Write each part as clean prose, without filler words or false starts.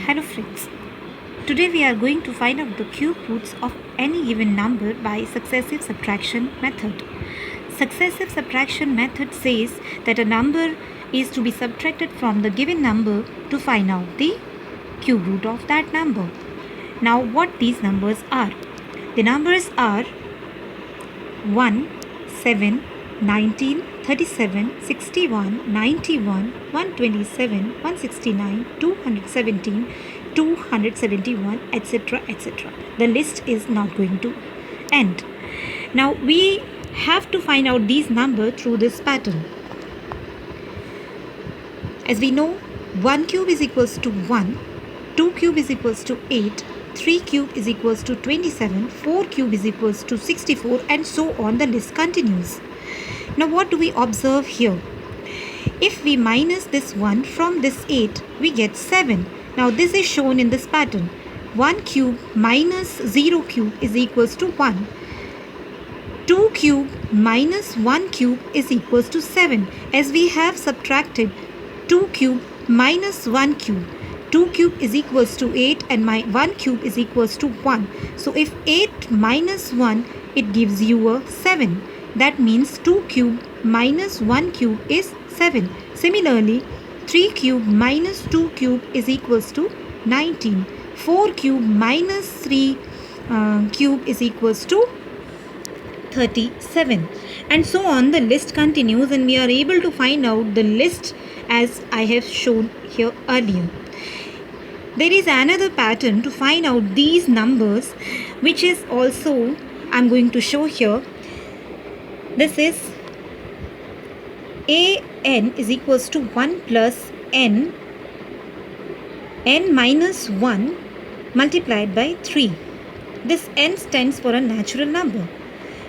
Hello friends, today we are going to find out the cube roots of any given number by successive subtraction method. Successive subtraction method says that a number is to be subtracted from the given number to find out the cube root of that number. Now what these numbers are? The numbers are 1, 7, 19, 37, 61, 91, 127, 169, 217, 271, etc. etc. The list is not going to end. Now we have to find out these numbers through this pattern. As we know, 1 cube is equals to 1, 2 cube is equals to 8, 3 cube is equals to 27, 4 cube is equals to 64, and so on the list continues. Now what do we observe here? If we minus this 1 from this 8, we get 7. Now this is shown in this pattern. 1 cube minus 0 cube is equals to 1. 2 cube minus 1 cube is equals to 7. As we have subtracted 2 cube minus 1 cube. 2 cube is equals to 8 and my 1 cube is equals to 1. So if 8 minus 1, it gives you a 7. That means 2 cube minus 1 cube is 7. Similarly, 3 cube minus 2 cube is equals to 19. 4 cube minus 3 cube is equals to 37. And so on the list continues, and we are able to find out the list as I have shown here earlier. There is another pattern to find out these numbers, which is also I am going to show here. This is an is equals to 1 plus n minus 1 multiplied by 3. This n stands for a natural number.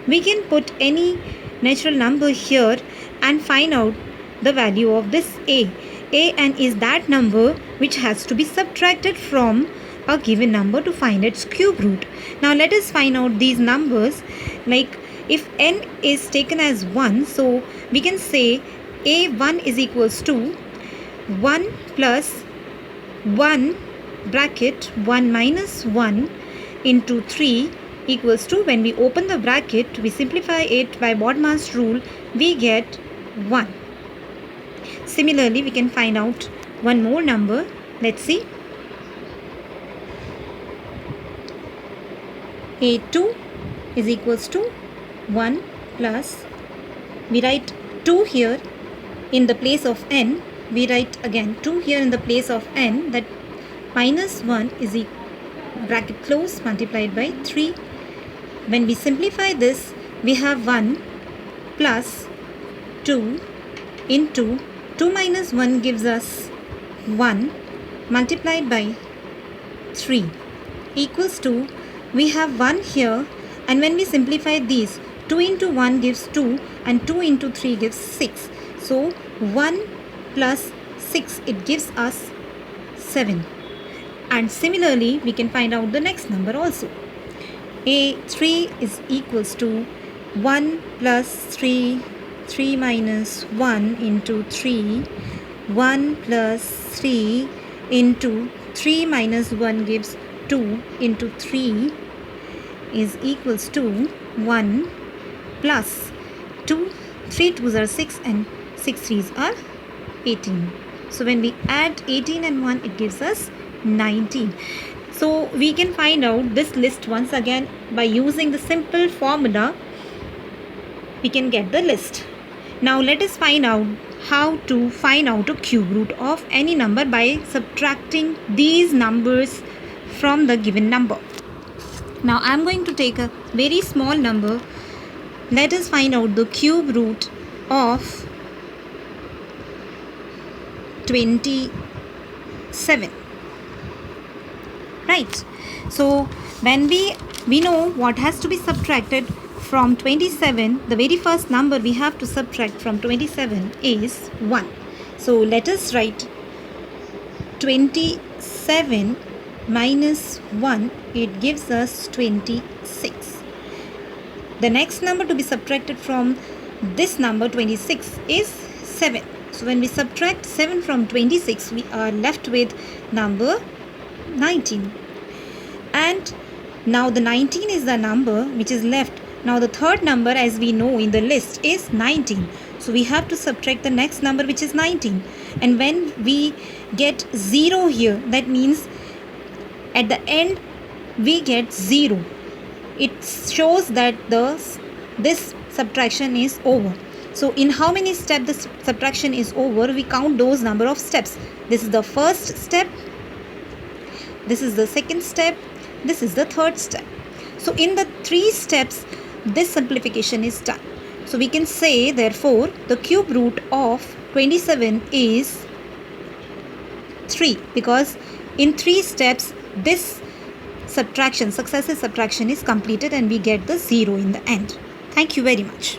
We can put any natural number here and find out the value of this a. An is that number which has to be subtracted from a given number to find its cube root. Now let us find out these numbers. Like if n is taken as 1, so we can say a1 is equals to 1 plus 1 bracket 1 minus 1 into 3 equals to, when we open the bracket, we simplify it by BODMAS rule, we get 1. Similarly, we can find out one more number. Let's see. A2 is equals to 1 plus, we write 2 here in the place of n, we write again 2 here in the place of n, that minus 1 is bracket close multiplied by 3. When we simplify this, we have 1 plus 2 into 2 minus 1 gives us 1 multiplied by 3 equals to, we have 1 here, and when we simplify these, 2 into 1 gives 2 and 2 into 3 gives 6. So 1 plus 6, it gives us 7. And similarly, we can find out the next number also. A3 is equals to 1 plus 3, 3 minus 1 into 3, 1 plus 3 into 3 minus 1 gives 2 into 3 is equals to 1 plus 2, 3 2s are 6 and 6 3s are 18. So when we add 18 and 1, it gives us 19. So we can find out this list once again by using the simple formula. We can get the list. Now let us find out how to find out a cube root of any number by subtracting these numbers from the given number. Now I am going to take a very small number. Let us find out the cube root of 27. Right. So when we know what has to be subtracted from 27, the very first number we have to subtract from 27 is 1. So let us write 27 minus 1, it gives us 26. The next number to be subtracted from this number 26 is 7. So when we subtract 7 from 26, we are left with number 19. And now the 19 is the number which is left. Now the third number, as we know in the list, is 19. So we have to subtract the next number, which is 19. And when we get 0 here, that means at the end we get 0. It shows that this subtraction is over. So in how many steps the subtraction is over, we count those number of steps. This is the first step, this is the second step, this is the third step. So in the 3 steps, this simplification is done. So we can say, therefore, the cube root of 27 is 3, because in 3 steps this subtraction, successive subtraction, is completed and we get the 0 in the end. Thank you very much.